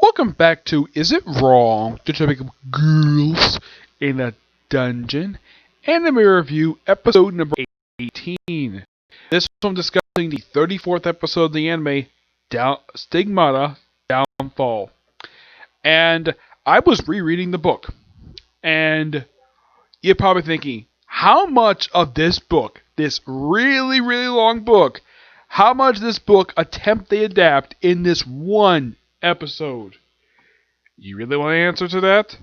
Welcome back to Is It Wrong to Pick Up Girls in a Dungeon? Anime Review, episode number 18. This one discussing the 34th episode of the anime, Stigma Downfall. And I was rereading the book, and you're probably thinking, how much of this book, this really, really long book, how much of this book attempt they adapt in this one episode? You really want an answer to that?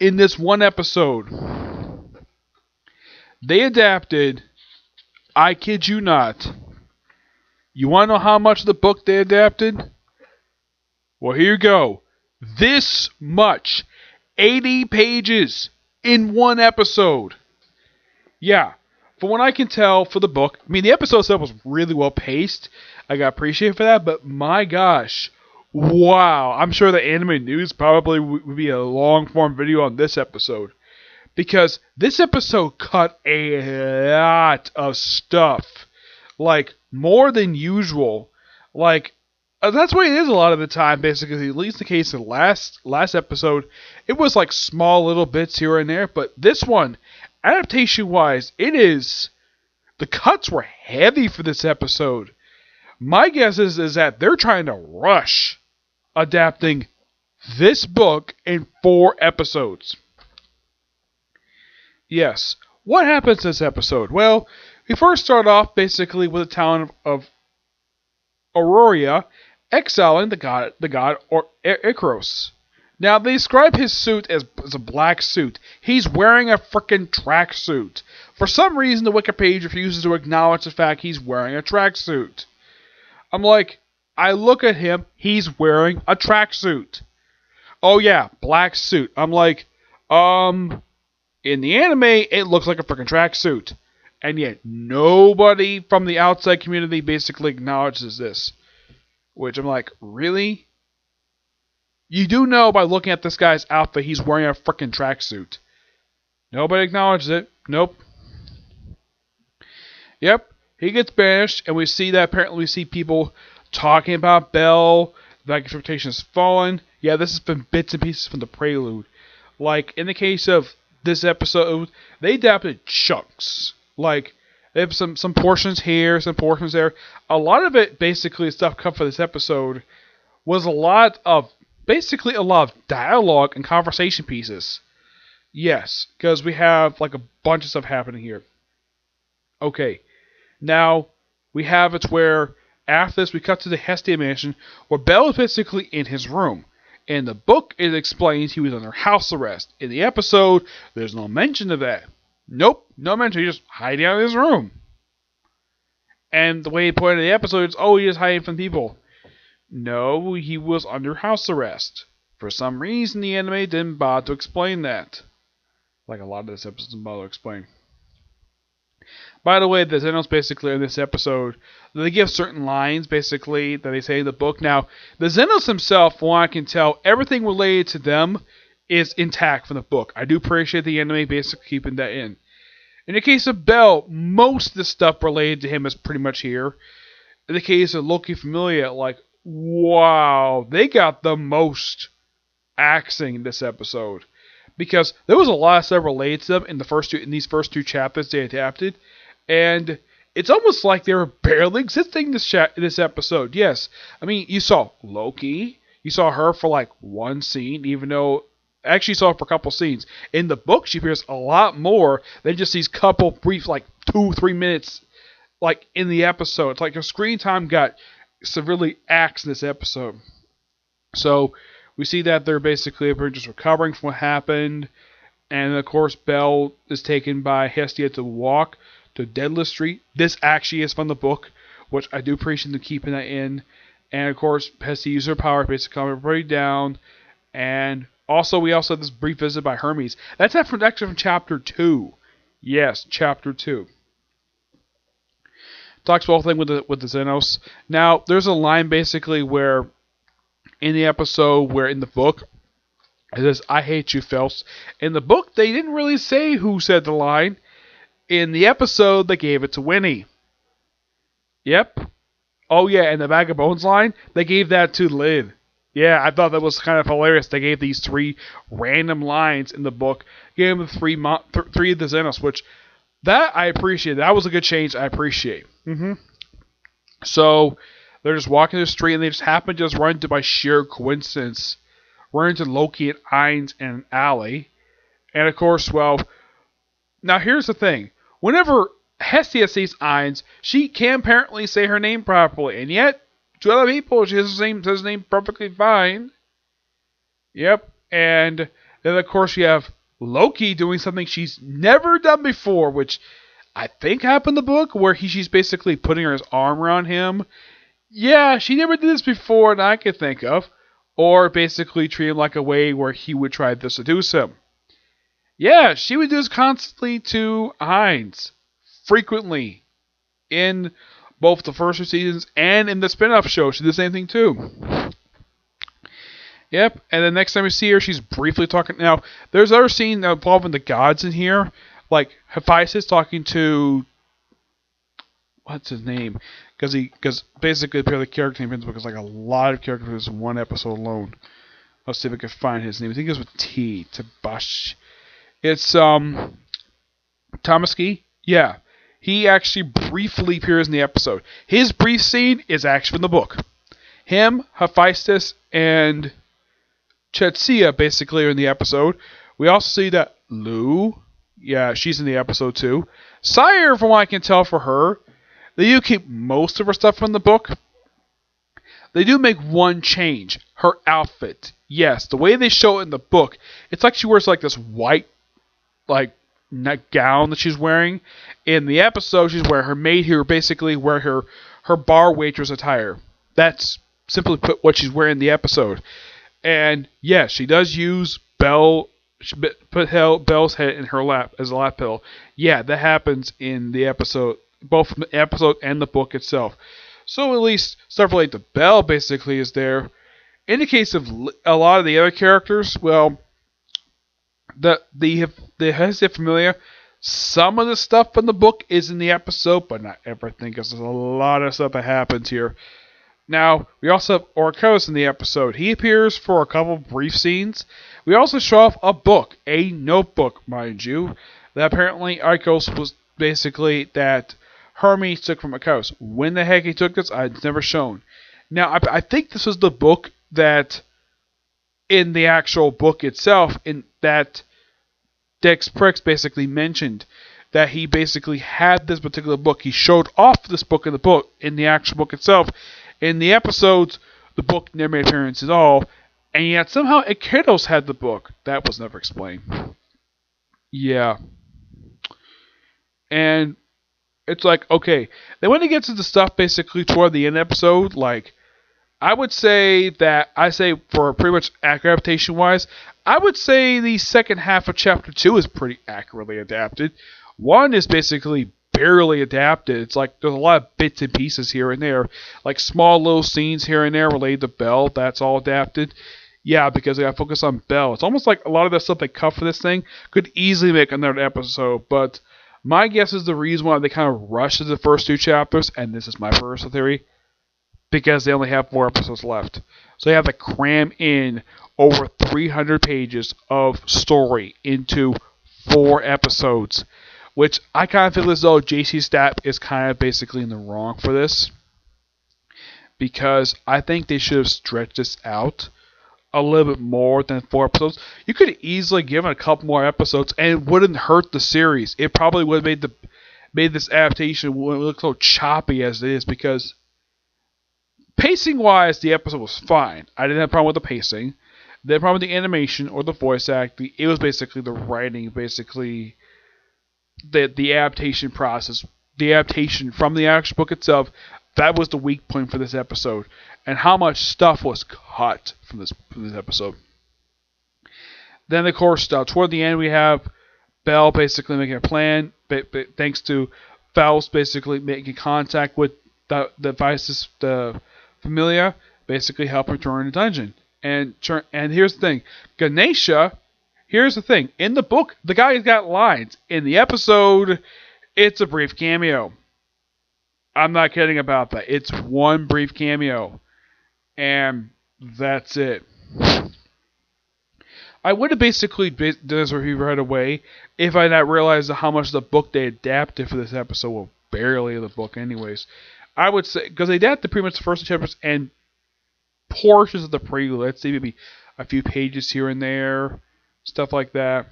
In this one episode, they adapted, I kid you not. You want to know how much of the book they adapted? Well, here you go. This much. 80 pages in one episode. Yeah. From what I can tell for the book, I mean, the episode itself was really well paced. I got appreciated for that, but my gosh. Wow. I'm sure the anime news probably would be a long form video on this episode. Because this episode cut a lot of stuff. Like, more than usual. Like, that's what it is a lot of the time, basically. At least the case of last episode. It was like small little bits here and there. But this one, adaptation-wise, it is... The cuts were heavy for this episode. My guess is that they're trying to rush adapting this book in 4 episodes. Yes. What happens this episode? Well, we first start off basically with the town of Aurora exiling the god Icaros. Now, they describe his suit as a black suit. He's wearing a frickin' tracksuit. For some reason, the Wiki page refuses to acknowledge the fact he's wearing a tracksuit. I'm like, I look at him, he's wearing a tracksuit. Oh yeah, black suit. I'm like, in the anime, it looks like a frickin' tracksuit. And yet, nobody from the outside community basically acknowledges this. Which I'm like, really? You do know by looking at this guy's outfit, he's wearing a frickin' tracksuit. Nobody acknowledges it. Nope. Yep. He gets banished, and we see that apparently we see people talking about Belle. The expectation has fallen. Yeah, this has been bits and pieces from the prelude. Like, in the case of this episode, they adapted chunks. Like, they have some portions here, some portions there. A lot of it, basically, stuff cut for this episode, was a lot of dialogue and conversation pieces. Yes, because we have, like, a bunch of stuff happening here. Okay. Now, we have it where, after this, we cut to the Hestia mansion, where Belle is basically in his room. In the book, it explains he was under house arrest. In the episode, there's no mention of that. Nope, no mention. He's just hiding out in his room. And the way he put it in the episode is, oh, he is hiding from people. No, he was under house arrest. For some reason, the anime didn't bother to explain that. Like a lot of this episode didn't bother to explain. By the way, the Xenos basically in this episode, they give certain lines basically that they say in the book. Now, the Xenos themselves, from what I can tell, everything related to them is intact from the book. I do appreciate the anime basically keeping that in. In the case of Belle, most of the stuff related to him is pretty much here. In the case of Loki Familia, like, wow, they got the most axing in this episode. Because there was a lot of stuff related to them in these first two chapters they adapted. And it's almost like they were barely existing this episode. Yes, I mean, you saw Loki. You saw her for like one scene, even though... Actually, you saw her for a couple scenes. In the book, she appears a lot more than just these couple brief, like 2-3 minutes, like in the episode. It's like her screen time got severely axed in this episode. So, we see that they're basically just recovering from what happened. And of course, Belle is taken by Hestia to walk to Deadlift Street. This actually is from the book, which I do appreciate them keeping that in. And of course, Hestia uses her power to basically calm everybody down. And also, we also have this brief visit by Hermes. That's actually from chapter 2. Yes, chapter 2. Talks about the whole thing with the Xenos. Now, there's a line basically where, in the episode, where in the book, it says, I hate you, Phelps. In the book, they didn't really say who said the line. In the episode, they gave it to Winnie. Yep. Oh yeah, and the Bag of Bones line, they gave that to Lid. Yeah, I thought that was kind of hilarious. They gave these three random lines in the book, gave them three of the Xenos, which that I appreciate. That was a good change. I appreciate. So they're just walking the street, and they just happen to just run into by sheer coincidence, run into Loki and Ainz in an alley, and of course, well, now here's the thing: whenever Hestia sees Ainz, she can apparently say her name properly, and yet to other people, she says his name perfectly fine. Yep. And then, of course, you have Loki doing something she's never done before, which I think happened in the book, where she's basically putting her arm around him. Yeah, she never did this before that I could think of. Or basically treat him like a way where he would try to seduce him. Yeah, she would do this constantly to Ainz. Frequently. In both the first two seasons and in the spin-off show, she did the same thing too. Yep, and the next time we see her, she's briefly talking. Now, there's other scene involving the gods in here, like Hephaestus talking to what's his name? Because basically the character name in the book is like a lot of characters in one episode alone. Let's see if I can find his name. I think it's with T. Tabash. It's Tomaski. Yeah, he actually briefly appears in the episode. His brief scene is actually in the book. Him, Hephaestus, and Chetsia basically are in the episode. We also see that Lou, yeah, she's in the episode too. Sire, from what I can tell for her, they do keep most of her stuff from the book. They do make one change. Her outfit. Yes, the way they show it in the book, it's like she wears like this white, like, gown that she's wearing. In the episode, she's wearing her maid here, basically wear her bar waitress attire. That's simply put what she's wearing in the episode. And yes, she does use Belle. She put Belle's head in her lap as a lap pillow. Yeah, that happens in the episode, both the episode and the book itself. So at least stuff related to Belle basically is there. In the case of a lot of the other characters, well, the Hestia Familia, some of the stuff from the book is in the episode, but not everything, because there's a lot of stuff that happens here. Now, we also have Orcos in the episode. He appears for a couple brief scenes. We also show off a book, a notebook, mind you, that apparently Orcos was basically that Hermes took from Orcos. When the heck he took this, I've never shown. Now, I think this was the book that, in the actual book itself, in that Dex Prix basically mentioned that he basically had this particular book. He showed off this book in the actual book itself. In the episodes, the book never made an appearance at all, and yet somehow Iketos had the book. That was never explained. Yeah. And it's like, okay. Then when it gets into stuff basically toward the end of the episode, like, I would say for pretty much accurate adaptation-wise, I would say the second half of Chapter 2 is pretty accurately adapted. 1 is basically barely adapted. It's like there's a lot of bits and pieces here and there, like small little scenes here and there related to Belle. That's all adapted. Yeah, because they got to focus on Belle. It's almost like a lot of the stuff they cut for this thing could easily make another episode, but my guess is the reason why they kind of rushed the first 2 chapters, and this is my personal theory, because they only have 4 episodes left. So they have to cram in over 300 pages of story into 4 episodes. Which I kind of feel as though JC Stapp is kind of basically in the wrong for this. Because I think they should have stretched this out a little bit more than 4 episodes. You could have easily given a couple more episodes and it wouldn't hurt the series. It probably would have made this adaptation look so choppy as it is, because pacing wise the episode was fine. I didn't have a problem with the pacing. The problem with the animation or the voice acting, it was basically the writing, basically the adaptation process, the adaptation from the actual book itself. That was the weak point for this episode, and how much stuff was cut from this episode. Then, of course, toward the end, we have Belle basically making a plan, thanks to Faust basically making contact with the Familia, basically helping her turn the dungeon. And here's the thing, Ganesha. Here's the thing. In the book, the guy's got lines. In the episode, it's a brief cameo. I'm not kidding about that. It's one brief cameo. And that's it. I would have basically done this review right away if I not realized how much of the book they adapted for this episode. Well, barely of the book, anyways. I would say because they adapted pretty much the first two chapters and portions of the prelude. Let's see, maybe a few pages here and there, stuff like that.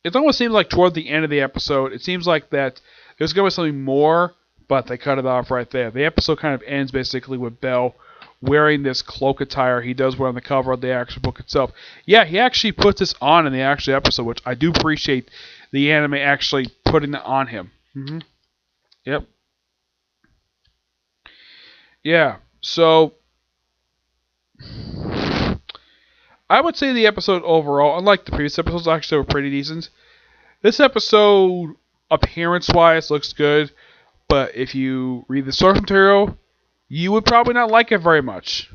It almost seems like toward the end of the episode, it seems like that there's going to be something more, but they cut it off right there. The episode kind of ends basically with Bell wearing this cloak attire he does wear on the cover of the actual book itself. Yeah, he actually puts this on in the actual episode, which I do appreciate the anime actually putting it on him. Mm-hmm. Yep. Yeah, so I would say the episode overall, unlike the previous episodes, actually were pretty decent. This episode, appearance-wise, looks good, but if you read the source material, you would probably not like it very much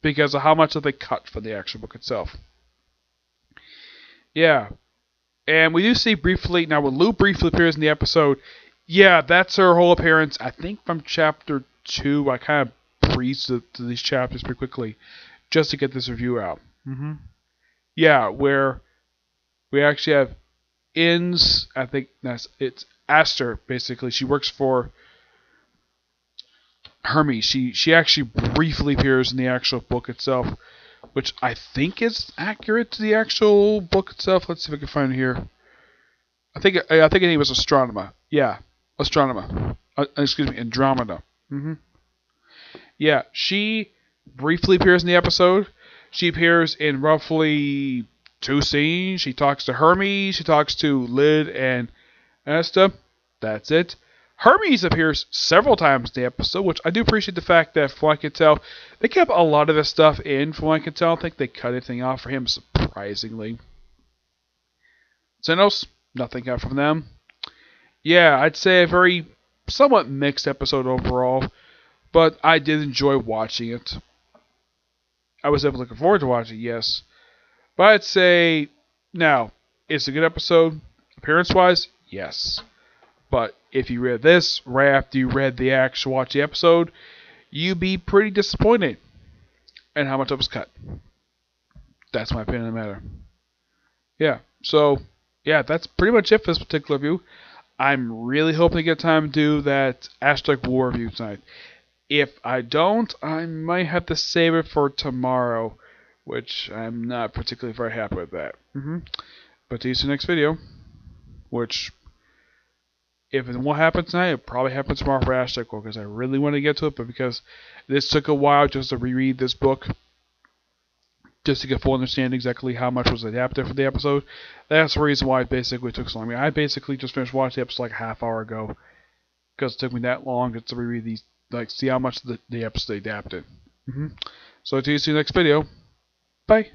because of how much that they cut for the actual book itself. Yeah, and we do see briefly, now when Lou briefly appears in the episode, yeah, that's her whole appearance, I think from chapter 2. I kind of breezed to these chapters pretty quickly just to get this review out. Mm-hmm. Yeah, where we actually have Inns, I think it's Aster, basically. She works for Hermes. She actually briefly appears in the actual book itself, which I think is accurate to the actual book itself. Let's see if I can find it here. I think her name was Astronema. Yeah, Astronema. Excuse me, Andromeda. Mm-hmm. Yeah, she briefly appears in the episode. She appears in roughly 2 scenes. She talks to Hermes. She talks to Lyd and Asta. That's it. Hermes appears several times in the episode, which I do appreciate the fact that, from what I can tell, they kept a lot of this stuff in. From what I can tell, I think they cut anything off for him, surprisingly. Xenos, nothing out from them. Yeah, I'd say a very somewhat mixed episode overall, but I did enjoy watching it. I was definitely looking forward to watching it, yes. But I'd say, now, it's a good episode, appearance-wise, yes. But if you read this right after you read the actual watch the episode, you'd be pretty disappointed in how much it was cut. That's my opinion on the matter. Yeah, so, yeah, that's pretty much it for this particular review. I'm really hoping to get time to do that Aztec War review tonight. If I don't, I might have to save it for tomorrow, which I'm not particularly very happy with that. But see you in the next video, which, if it won't happen tonight, it'll probably happen tomorrow for Aztec War, because I really want to get to it, but because this took a while just to reread this book, just to get full understanding exactly how much was adapted for the episode, that's the reason why it basically took so long. I mean, I basically just finished watching the episode like a half hour ago, because it took me that long just to reread these, like, see how much the episode adapted. So, see you in the next video. Bye.